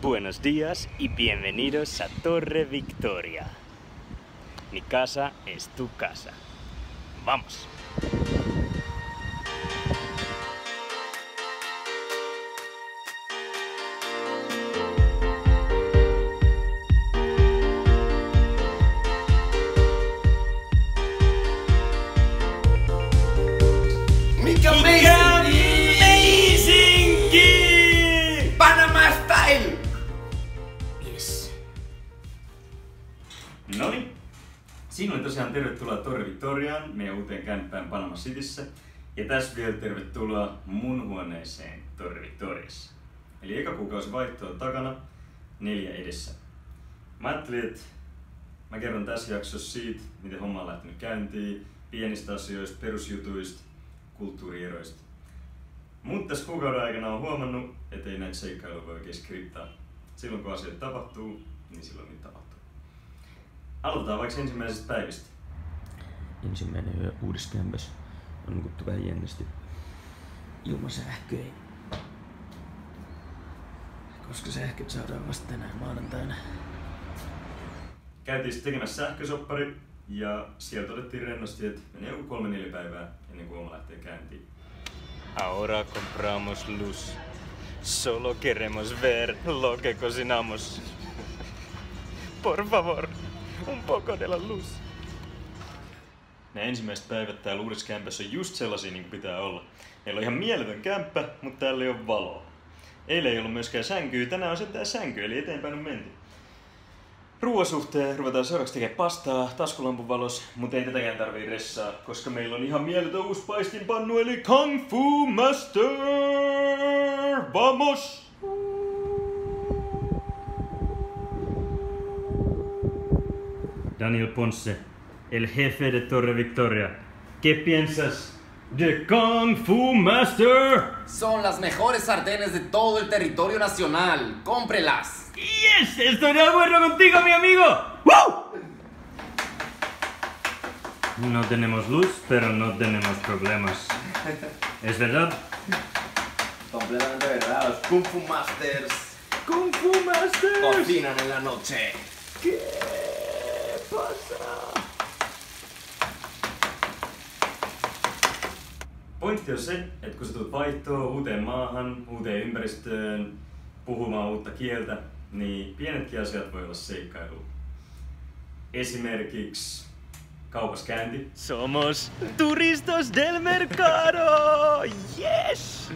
Buenos días y bienvenidos a Torre Victoria. Mi casa es tu casa. ¡Vamos! Noniin, sinulle tosiaan tervetuloa Torre Victoriaan, meidän uuteen kämppään Panama Cityssä. Ja tässä vielä tervetuloa mun huoneeseen Torre Victoriassa. Eli eka kuukausi vaihtoa takana, 4 edessä. Mä ajattelin, että mä kerron tässä jaksossa siitä, miten homma on lähtenyt käyntiin, pienistä asioista, perusjutuista, kulttuurieroista. Mutta tässä kuukauden aikana on huomannut, että ei näitä seikkailuja voi oikein skriptaa. Silloin kun asiat tapahtuu, niin silloin niitä tapahtuu. Aloitetaan vaikka ensimmäisestä päivistä. Ensimmäinen yö uudessa kämpässä on nukuttu vähän jännästi ilman sähköä. Koska sähköt saadaan vasta tänään maanantaina. Käytiin sitten tekemässä sähkösoppari ja siellä todettiin rennosti, että menee joku 3-4 päivää ennen kuin oma lähtee käyntiin. Ahora compramos luz. Solo queremos ver lo que cocinamos. Por favor, un poco de la luz. Ne ensimmäiset päivät täällä uudessa kämpässä on just sellaisia niin kuin pitää olla. Meillä on ihan mieletön kämppä, mutta täällä ei ole valoa. Eilen ei ollut myöskään sänkyä, tänään on sentään sänky, eli eteenpäin on menty. Ruoan suhteen ruvetaan seuraavaksi tekemään pastaa taskulampun valos, mutta ei tätäkään tarvii ressaa, koska meillä on ihan mieletön uusi paistinpannu, eli Kung Fu Master! Vamos! Daniel Ponce, el jefe de Torre Victoria. ¿Qué piensas de Kung Fu Master? Son las mejores sartenes de todo el territorio nacional. ¡Cómprelas! ¡Yes! ¡Estoy de acuerdo contigo, mi amigo! ¡Woo! No tenemos luz, pero no tenemos problemas. ¿Es verdad? Completamente verdad. Los Kung Fu Masters ¡Kung Fu Master! cocinan en la noche. ¿Qué pasa? Pointti on se, että kun sä tulet vaihtoon uuteen maahan, uuteen ympäristöön, puhumaan uutta kieltä, niin pienetkin asiat voi olla seikkailua. Esimerkiksi kaupassa käynti. Somos turistas del mercado! Yes!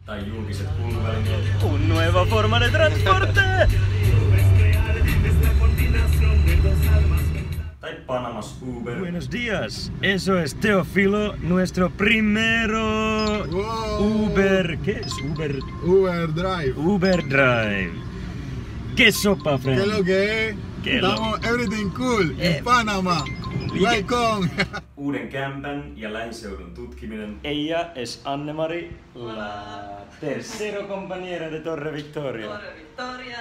Tai julkiset kulkuvälineet. ¡Un nueva forma de transporte! Tai Panamas Uber. Buenos días, eso es Teofilo, nuestro primero Uber. ¿Qué es Uber? Uber Drive. Uber Drive. ¿Qué sopa, ¿Qué es lo friend? que es? ¿Qué lo- Estamos everything cool en Panamá. Welcome. Uuden kämpän ja lähiseudun tutkiminen. Ella es Anne-Mari, la tercero compañera de Torre Victoria. Torre Victoria.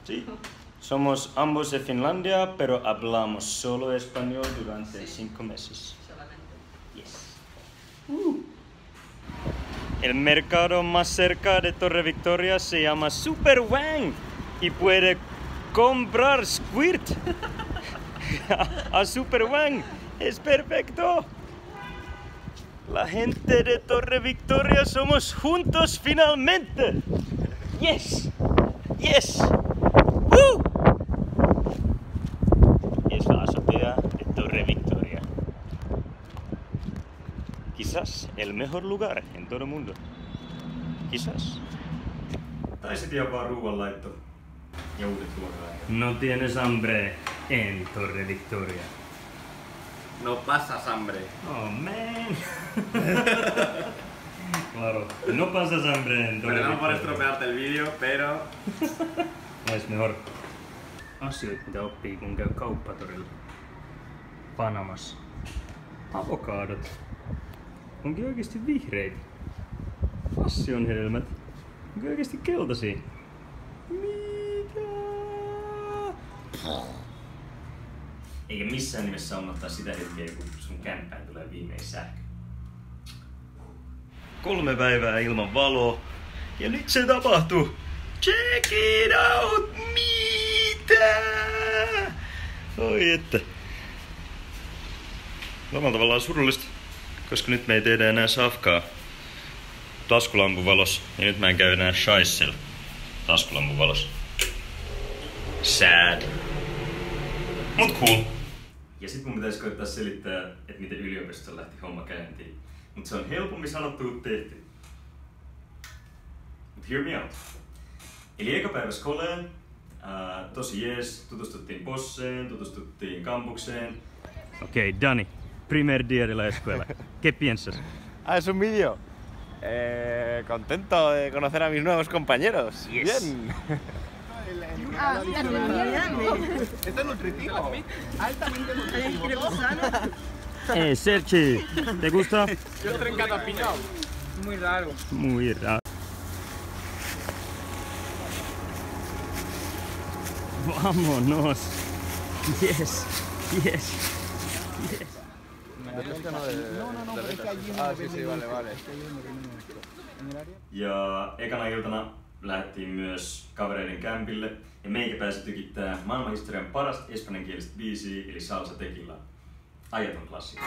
Sí. Somos ambos de Finlandia, pero hablamos solo español durante 5 meses. Solamente. Yes. El mercado más cerca de Torre Victoria se llama Super Wang y puede comprar Squirt a Super Wang. Es perfecto. La gente de Torre Victoria somos juntos finalmente. Yes. Yes. ¡Woo! Es la azotea de Torre Victoria. Quizás el mejor lugar en todo el mundo. Quizás. Tai sit ihan vaan ruoanlaitto ja uudet ruokaläheet. No tienes hambre en Torre Victoria. No pasas hambre. Oh man. Claro, no pasas hambre en Torre Perdón por Victoria. estropearte el vídeo, pero Ois mejor. Asioita mitä oppii kun käy kauppatorilla. Panamassa. Avokadot. Onkin oikeesti vihreitä. Passion hedelmät. Onkin oikeesti keltaisia. Mitä? Eikä missään nimessä unohtaa sitä hetkeä, kun sun kämppään tulee viimein sähkö. 3 päivää ilman valoa. Ja nyt se tapahtuu. Check it out! Mitä? Oi että. Omalla tavallaan surullista, koska nyt me ei tehdä enää safkaa taskulampun valossa. Ja nyt mä en käy enää shaissella taskulampun valossa. Sad. Mut cool. Ja sit mun pitäisi koittaa selittää, että miten yliopistossa lähti homma käyntiin. Mut se on helpommin sanottu kuin tehty. Mut hear me out. Eli eka päivä skoleen, tosi jees, tutustuttiin bosseen, tutustuttiin kampukseen. Okei, Dani. Primer día de la escuela. ¿Qué piensas? Es un vídeo. Contento de conocer a mis nuevos compañeros. Yes. Bien. Esto es nutritivo. Altamente nutritivo. Sergi, ¿te gusta? Yo trencado a piñón. Muy raro. Muy raro. Vámonos. Yes, yes, yes. Sí, vale. Ja ekana iltana lähdettiin myös kavereiden kämpille ja meikä pääsi tykittää maailmanhistorian parasta espanjankielistä biisiä eli Salsa Tequila. Ajaton klassikko.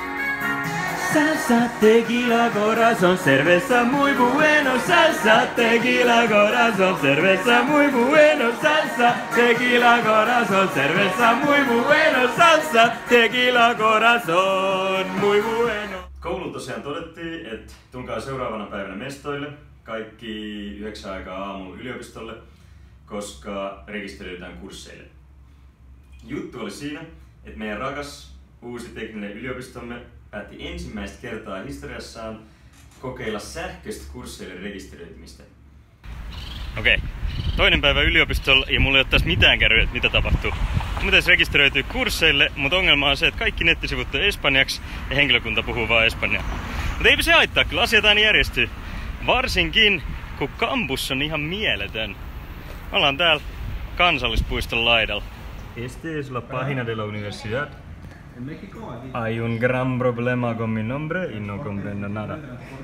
Salsa, tequila, corazón, cerveza muy bueno. Salsa, tequila, corazón, cerveza muy bueno. Salsa, tequila, corazón, cerveza muy bueno. Salsa, tequila, corazón, muy bueno. Koululla tosiaan todettiin, että tulkaa seuraavana päivänä mestoille, kaikki 9 aikaa aamulla yliopistolle, koska rekisteröidytään kursseille. Juttu oli siinä, että meidän rakas uusi tekninen yliopistomme päätti ensimmäistä kertaa historiassaan kokeilla sähköistä kursseille rekisteröitymistä. Okei. Toinen päivä yliopistolla ja mulla ei ole tässä mitään kärryä, mitä tapahtuu. Mun pitäisi rekisteröityä kursseille, mutta ongelma on se, että kaikki nettisivut on espanjaksi ja henkilökunta puhuu vaan espanjaa. Mutta eipä se haittaa, kyllä asiat aina järjestyy. Varsinkin, kun kampus on ihan mieletön. Me ollaan täällä kansallispuiston laidalla. Este es la página de la universidad. Hay un gran problema con mi nombre y no comprendo nada.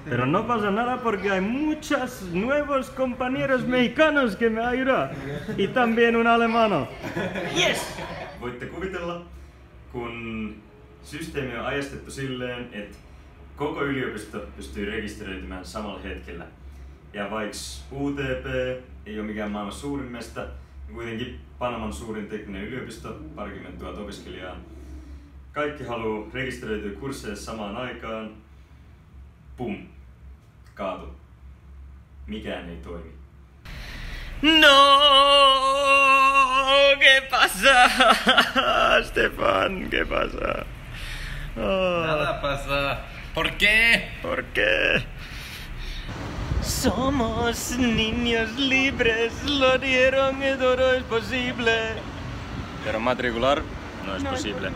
Pero no pasa nada porque hay muchos nuevos compañeros mexicanos que me ayudan. Y también un alemano. Yes! Voitte kuvitella, kun systeemi on ajastettu silleen, että koko yliopisto pystyy rekisteröitymään samalla hetkellä. Ja vaikka UTP ei ole mikään maailman suurin mesta, niin kuitenkin Panaman suurin tekninen yliopisto, 20 000 opiskelijaa. Kaikki haluaa rekisteröityä kursseille samaan aikaan. Pum. Kaatu. Mikään ei toimi. No, ¿qué pasa? Stefan, ¿qué pasa? Oh. Nada pasa. ¿Por qué? ¿Por qué? Somos niños libres, lo dieron que todo es posible. Pero matricular no es posible.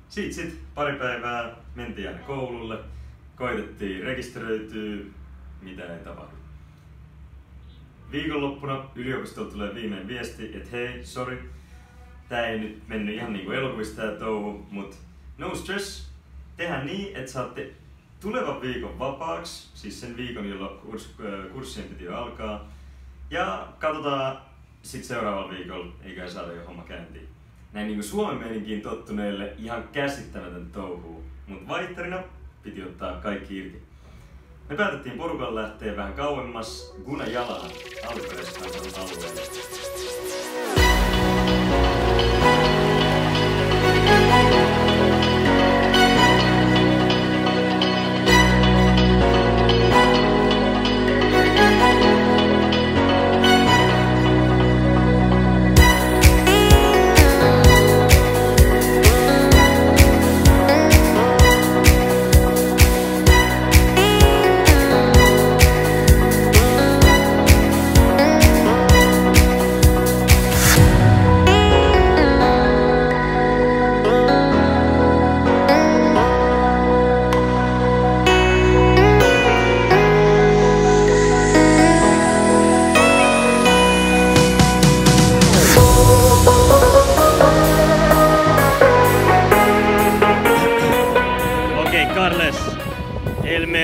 Sit pari päivää mentiin aina koululle, koitettiin rekisteröityä, mitä ei tapahdu. Viikonloppuna yliopistolta tulee viimein viesti, että hei, sorry, tää ei nyt mennyt ihan niinku elokuvista tää touhu, mut no stress, tehdään niin, että saatte tulevan viikon vapaaksi, siis sen viikon, jolloin kurssien piti jo alkaa, ja katsotaan sit seuraavalla viikolla, eikä saada jo homma käyntiin. Näin niinku Suomen meininkiin tottuneille ihan käsittämätön touhuu, mut vaihtarina piti ottaa kaikki irti. Me päätettiin porukalla lähteä vähän kauemmas Gunajalaan alkuperäiskansan alueelle.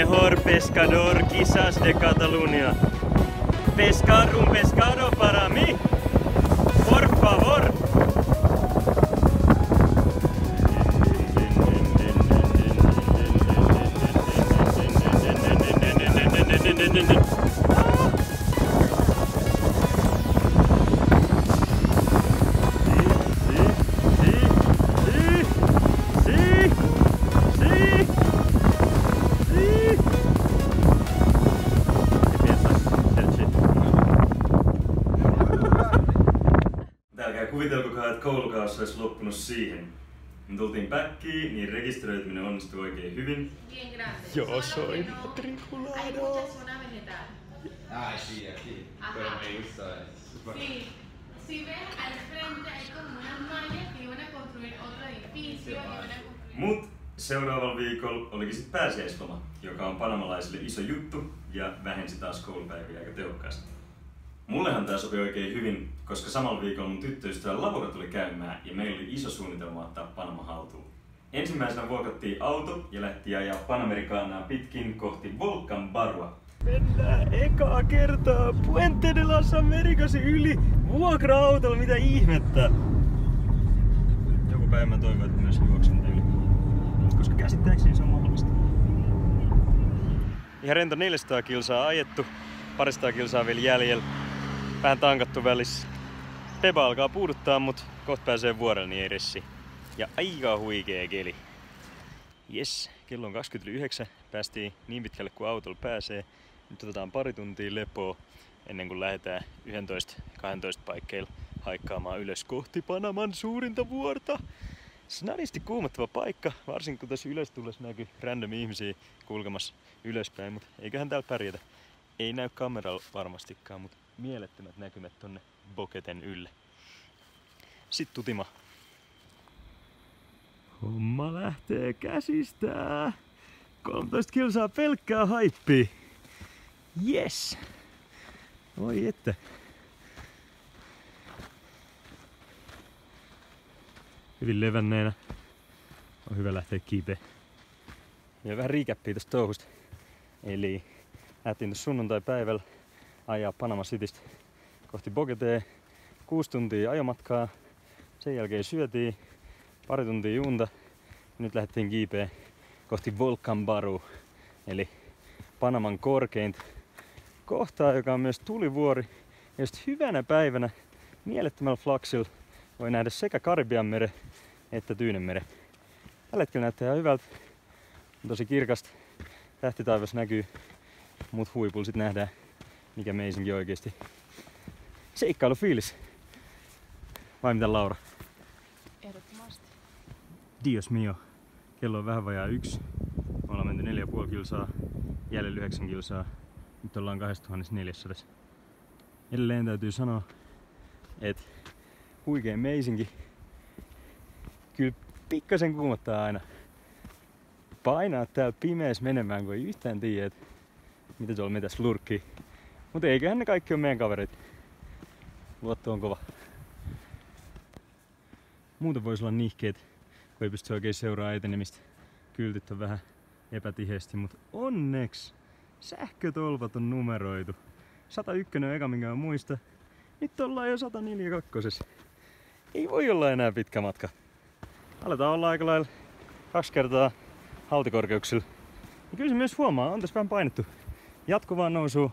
mejor pescador quizás de Cataluña. Pescar un pescado para mí, por favor. Kuvitelkokaa, että koulukausi olisi loppunut siihen. Me tultiin päkkiin, niin rekisteröityminen onnistui oikein hyvin. Yo soy matriculado. Ah, sí, aquí. Pero me gusta. Sí. Si ves al frente hay como unas mallas que iban a construir otro edificio, iban a construir... Mut seuraavalla viikolla olikin sit pääsiäisloma, joka on panamalaisille iso juttu ja vähensi taas koulupäiviä aika tehokkaasti. Mullehan tää sopi oikein hyvin, koska samalla viikolla mun tyttöystävä Laura tuli käymään ja meillä oli iso suunnitelma ottaa Panama haltuun. Ensimmäisenä vuokattiin auto ja lähti ajaa Panamericánaa pitkin kohti Volcan Barua. Mennään ekaa kertaa Puente de las Americas yli vuokra-autolla, mitä ihmettä! Joku päivä mä toivon, että myös juoksen yli. Koska käsittääkseni se on mahdollista. Ihan rento 400 kilsaa ajettu, 200 kilsaa vielä jäljellä. Vähän tankattu välissä. Peba alkaa puuduttaa, mut kohta pääsee vuorelle, niin ei ressi. Ja aika huikee keli. Jes, kello on 20:09. Päästiin niin pitkälle kuin autolla pääsee. Nyt otetaan pari tuntia lepoa ennen kuin lähdetään 11-12 paikkeilla haikkaamaan ylös kohti Panaman suurinta vuorta. Snadisti kuumottava paikka, varsinkin kun tässä ylös tullessa näkyy random ihmisiä kulkemassa ylöspäin, mutta eiköhän täällä pärjätä. Ei näy kameralla varmastikaan, mutta mielettömät näkymät tonne Boqueten ylle. Sitten tutima. Homma lähtee käsistä. 13 kilsaa pelkkää haippia. Yes! Oi että. Hyvin levänneenä. On hyvä lähteä kiipeen. Ja vähän riikäppiä tosta touhusta. Eli lähtiin tuossa sunnuntai-päivällä ajaa Panama Citystä kohti Boquetea. 6 tuntia ajomatkaa. Sen jälkeen syötiin pari tuntia juunta. Nyt lähdettiin kiipeen kohti Volcan Baru. Eli Panaman korkeinta kohtaa, joka on myös tulivuori. Ja just hyvänä päivänä mielettömällä flaksilla voi nähdä sekä Karibianmeren että Tyynenmeren. Tällä hetkellä näyttää ihan hyvältä. On tosi kirkasta. Tähtitaivas näkyy. Mut huipulla sit nähdään, mikä meisinkin oikeesti. Seikkailufiilis. Vai mitä, Laura? Ehdottomasti. Dios mio. Kello on vähän vajaa 1. Me ollaan menty 4,5 kilsaa. Jäljellä 9 kilsaa. Nyt ollaan 2400. Edelleen täytyy sanoa, että huikea meisinki. Kyllä pikkasen kuumottaa aina. Painaa täällä pimeässä menemään, kun ei yhtään tiedä, että mitä tuolla metässä lurkkii. Mutta eiköhän ne kaikki ole meidän kavereita. Luotto on kova. Muuten voisi olla nihkeet, kun ei pysty oikein seuraa etenemistä. Kyltit on vähän epätiheesti, mutta onneksi sähkötolpat on numeroitu. 101 on eka, minkä mä muista. Nyt ollaan jo 142. Ei voi olla enää pitkä matka. Aletaan olla aika lailla 2 kertaa haltikorkeuksilla. Ja kyllä se myös huomaa, on tässä vähän painettu. Jatkuvaa nousua.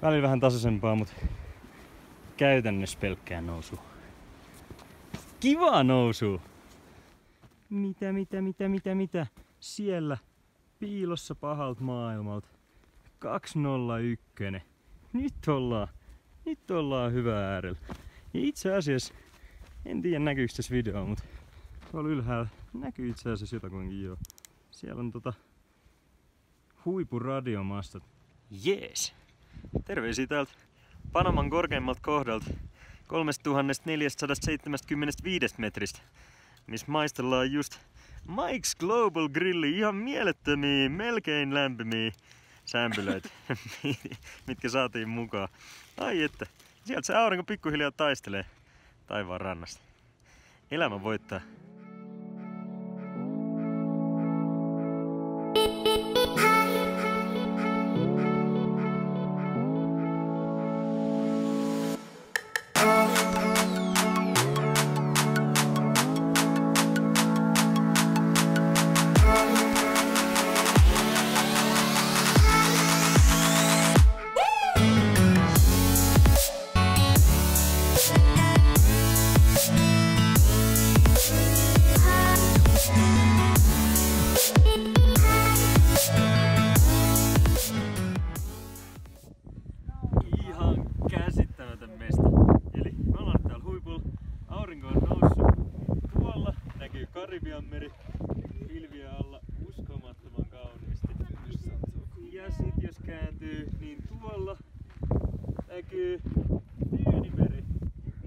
Välillä vähän tasaisempaa, mutta käytännössä pelkkää nousua. Kivaa nousua! Mitä? Siellä piilossa pahalta maailmalta. 201. Nyt ollaan hyvä äärellä. Ja itse asiassa, en tiedä näkyykö tässä videoa, mutta tuolla ylhäällä näkyy itse asiassa jotakuinkin joo. Siellä on huippuradiomastot. Jees! Terveisiä täältä Panaman korkeimmalta kohdalta 3475 metristä, missä maistellaan just Mike's Global Grilli, ihan mielettömiä, melkein lämpimiä sämpylöitä, mitkä saatiin mukaan. Ai että, sieltä se aurinko pikkuhiljaa taistelee taivaan rannasta. Elämä voittaa. tuolla näkyy Tyynimeri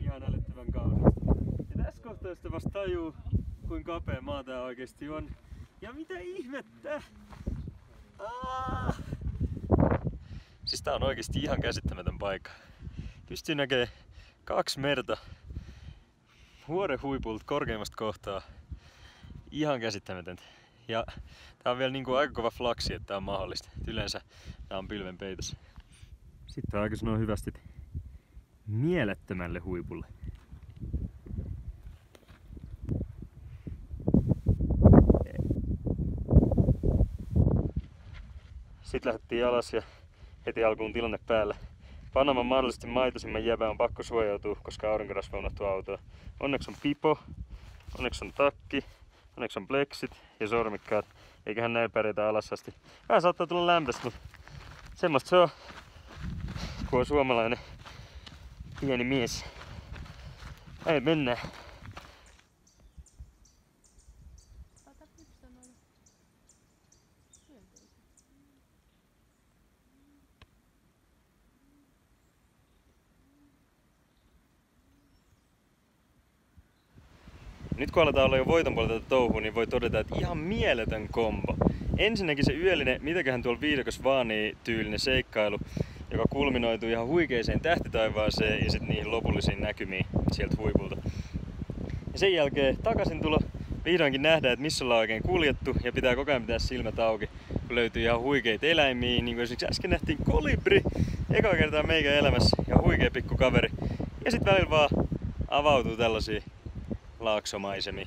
ihan älyttömän kauniisti. Ja tässä kohtaa sitten vasta tajuu, kuinka kapea maa tää oikeesti on. Ja mitä ihmettä! Siis tää on oikeesti ihan käsittämätön paikka. Pystyy näkee 2 merta vuoren huipulta korkeimmasta kohtaa. Ihan käsittämätöntä. Ja tää on vielä niinku aika kova flaksi, että tää on mahdollista. Et yleensä tää on pilven peitossa. Sitten on aika sanoa hyvästi mielettömälle huipulle. Sitten lähdettiin alas ja heti alkuun tilanne päällä. Panaman mahdollisesti maitoisimman jäbä on pakko suojautua, koska aurinkorasva unohtuu autoa. Onneksi on pipo, onneksi on takki, onneksi on pleksit ja sormikkaat. Eiköhän näin pärjätä alas asti. Vähän saattaa tulla lämpöistä, mutta semmoista se on, kun on suomalainen pieni mies. Ei mennään. Nyt kun aletaan olla jo voiton puolella tätä touhua, niin voi todeta, että ihan mieletön kombo. Ensinnäkin se yöllinen, mitäköhän tuolla viidakossa vaanii tyylinen seikkailu, joka kulminoituu ihan huikeeseen tähtitaivaaseen ja sitten niihin lopullisiin näkymiin sieltä huipulta. Ja sen jälkeen takaisin tulo, vihdoinkin nähdään, että missä ollaan oikein kuljettu ja pitää koko ajan pitää silmät auki, kun löytyy ihan huikeita eläimiä, niin kuin esimerkiksi äsken nähtiin kolibri, eka kertaa meikän elämässä, ihan huikea pikku kaveri. Ja sitten välillä vaan avautuu tällaisia laaksomaisemi.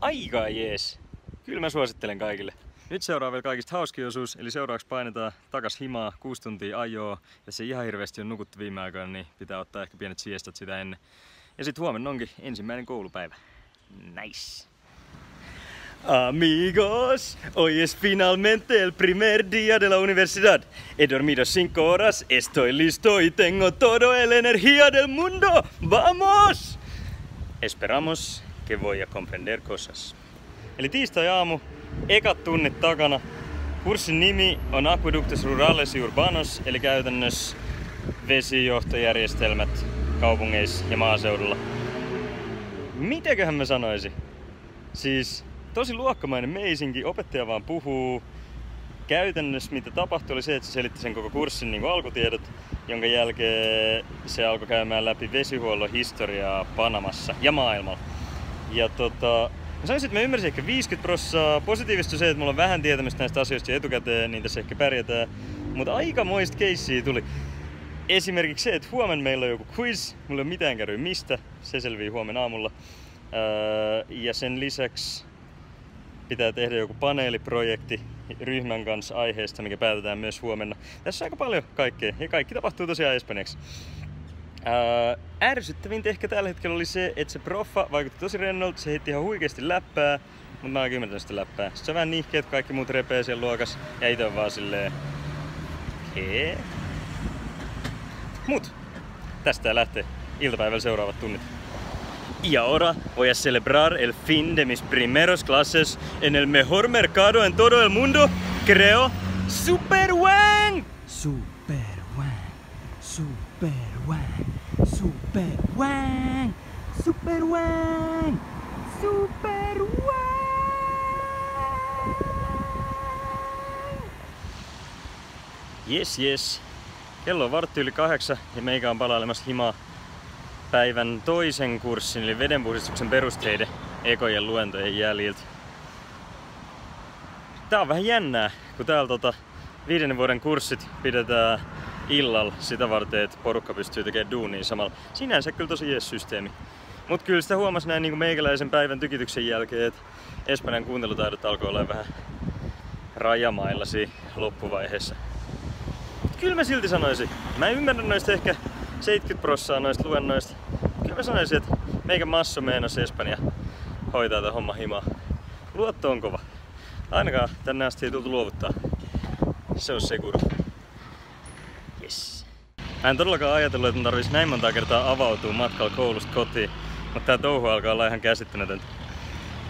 Aika jees. Kyllä mä suosittelen kaikille. Nyt seuraa vielä kaikista hauskin osuus, eli seuraavaksi painetaan takas himaa 6 tuntia ajoa. Ja se ihan hirveästi on nukuttu viime aikoina, niin pitää ottaa ehkä pienet siestat sitä ennen. Ja sit huomenna onkin ensimmäinen koulupäivä. Nice! Amigos, hoy es finalmente el primer día de la universidad. He dormido 5 horas, estoy listo y tengo todo el energía del mundo. ¡Vamos! Esperamos que voy a comprender cosas. Eli tiistai-aamu, ekat tunnit takana. Kurssin nimi on Aqueductos Rurales y Urbanos, eli käytännössä vesijohtojärjestelmät kaupungeissa ja maaseudulla. Mitäköhän mä sanoisin? Siis tosi luokkamainen meisinki, opettaja vaan puhuu. Käytännössä mitä tapahtui oli se, että se selitti sen koko kurssin niin kuin alkutiedot, jonka jälkeen se alkoi käymään läpi vesihuollon historiaa Panamassa ja maailmalla. Ja mä sanoisin, että mä ymmärsin ehkä 50%. Positiivista se, että mulla on vähän tietämistä näistä asioista ja etukäteen, niin tässä ehkä pärjätään. Mutta aikamoista keissiä tuli. Esimerkiksi se, että huomenna meillä on joku quiz. Mulla ei ole mitään kärryä mistä. Se selvii huomenna aamulla. Ja sen lisäksi pitää tehdä joku paneeliprojekti ryhmän kanssa aiheesta, mikä päätetään myös huomenna. Tässä on aika paljon kaikkea ja kaikki tapahtuu tosiaan espanjaksi. Ärsyttävintä ehkä tällä hetkellä oli se, että se proffa vaikutti tosi rennolta, se heitti ihan huikeasti läppää, mutta mä oon ymmärtänyt sitä läppää. Sitten se on vähän nihkeä, että kaikki muut repee siellä luokas ja ite on vaan silleen Mut tästä lähtee iltapäivällä seuraavat tunnit. Y ahora voy a celebrar el fin de mis primeros clases en el mejor mercado en todo el mundo, creo, Super Wang! Super Wang, Super Wang, Super Wang, Super Wang, Super Wang! Yes. Kello on 7:15 ja meikä on palailemassa himaa päivän toisen kurssin, eli vedenpuhdistuksen perusteiden ekojen luentojen jäljiltä. Tää on vähän jännää, kun täällä 5. vuoden kurssit pidetään illalla sitä varten, että porukka pystyy tekemään duunia samalla. Sinänsä kyllä tosi jees systeemi. Mut kyllä sitä huomasi näin niin kuin meikäläisen päivän tykityksen jälkeen, että espanjan kuuntelutaidot alkoi olla vähän rajamailla siinä loppuvaiheessa. Mut kyllä mä silti sanoisin, mä ymmärrän noista ehkä 70% noista luennoista. Kyllä mä sanoisin, että meikä masso meenas Espanja hoitaa tämän homman himaa. Luotto on kova. Ainakaan tänne asti ei tultu luovuttaa. Se on seguro. Yes. Mä en todellakaan ajatellut, että mun tarvitsisi näin monta kertaa avautua matkalla koulusta kotiin. Mutta tää touhu alkaa olla ihan käsittämätöntä.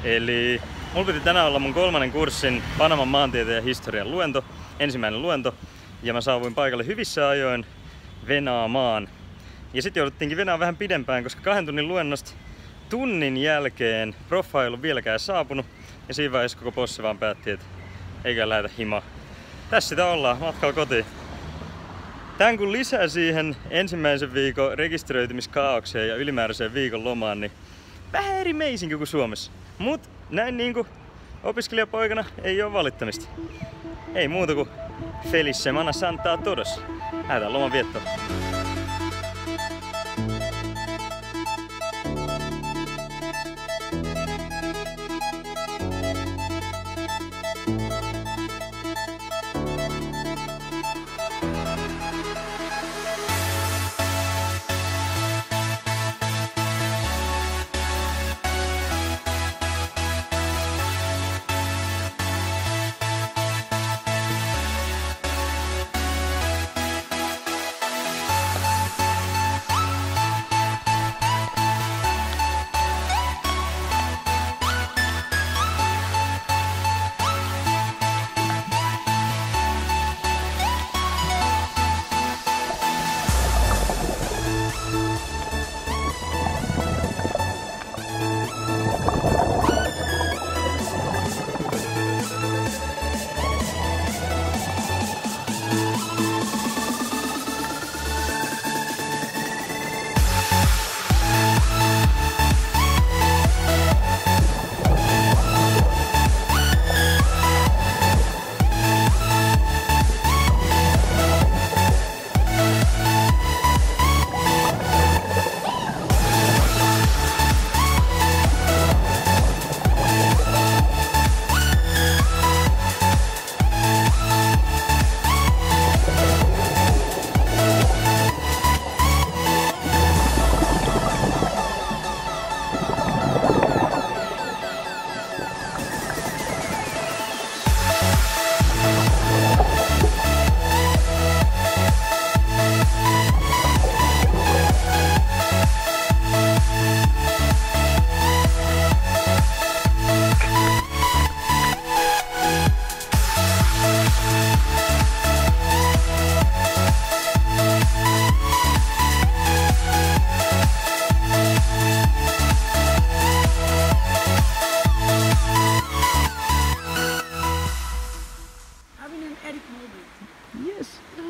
Eli mulla piti tänään olla mun 3. kurssin Panaman maantieteen ja historian luento. Ensimmäinen luento. ja mä saavuin paikalle hyvissä ajoin venaamaan. Ja sitten jouduttiinkin venaa vähän pidempään, koska 2 tunnin luennosta tunnin jälkeen proffa ei ollut vieläkään saapunut. Ja siinä vaiheessa koko possi vaan päätti, että eikä lähetä himaa. Tässä sitä ollaan, matkalla kotiin. Tän kun lisää siihen ensimmäisen viikon rekisteröitymiskaaukseen ja ylimääräiseen viikon lomaan, niin vähän eri meisinki kuin Suomessa. Mut näin niinku opiskelijapoikana ei oo valittamista. Ei muuta kuin Feliz Semana Santaa todos. Lähdetään loman viettoon.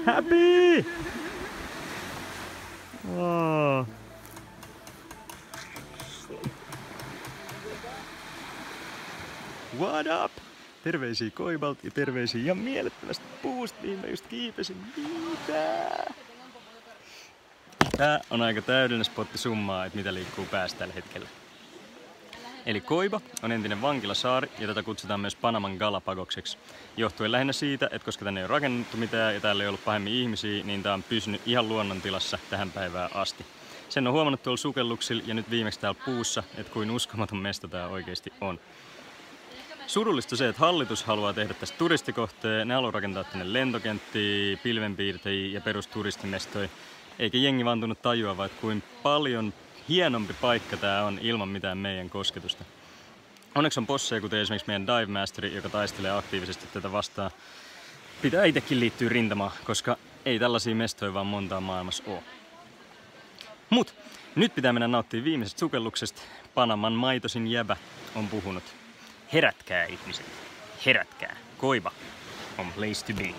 Happy! Oh. What up? Terveisiä Koibalt ja terveisiä ihan mielettömästä puusta, mihin mä just kiipesin. Mitä? Tää on aika täydellinen spotti summaa, että mitä liikkuu päässä tällä hetkellä. Eli Coiba on entinen vankilasaari ja tätä kutsutaan myös Panaman Galapagokseksi. Johtuen lähinnä siitä, että koska tänne ei ole rakennettu mitään ja täällä ei ollut pahemmin ihmisiä, niin tää on pysynyt ihan luonnontilassa tähän päivään asti. Sen on huomannut tuolla sukelluksilla ja nyt viimeksi täällä puussa, että kuin uskomaton mesta tää oikeesti on. Surullista se, että hallitus haluaa tehdä tästä turistikohteen, ne haluaa rakentaa tänne lentokenttiä, pilvenpiirtäjiä ja perusturistimestoja, eikä jengi vaan tunnu tajuava, että kuin paljon hienompi paikka tää on ilman mitään meidän kosketusta. Onneksi on bosseja, kuten esimerkiksi meidän Dive Masteri, joka taistelee aktiivisesti tätä vastaan. Pitää itsekin liittyä rintamaan, koska ei tällaisia mestoja vaan montaa maailmassa oo. Mut nyt pitää mennä nauttimaan viimeisestä sukelluksesta. Panaman maitosin jäbä on puhunut. Herätkää ihmiset, herätkää. Coiba on place to be.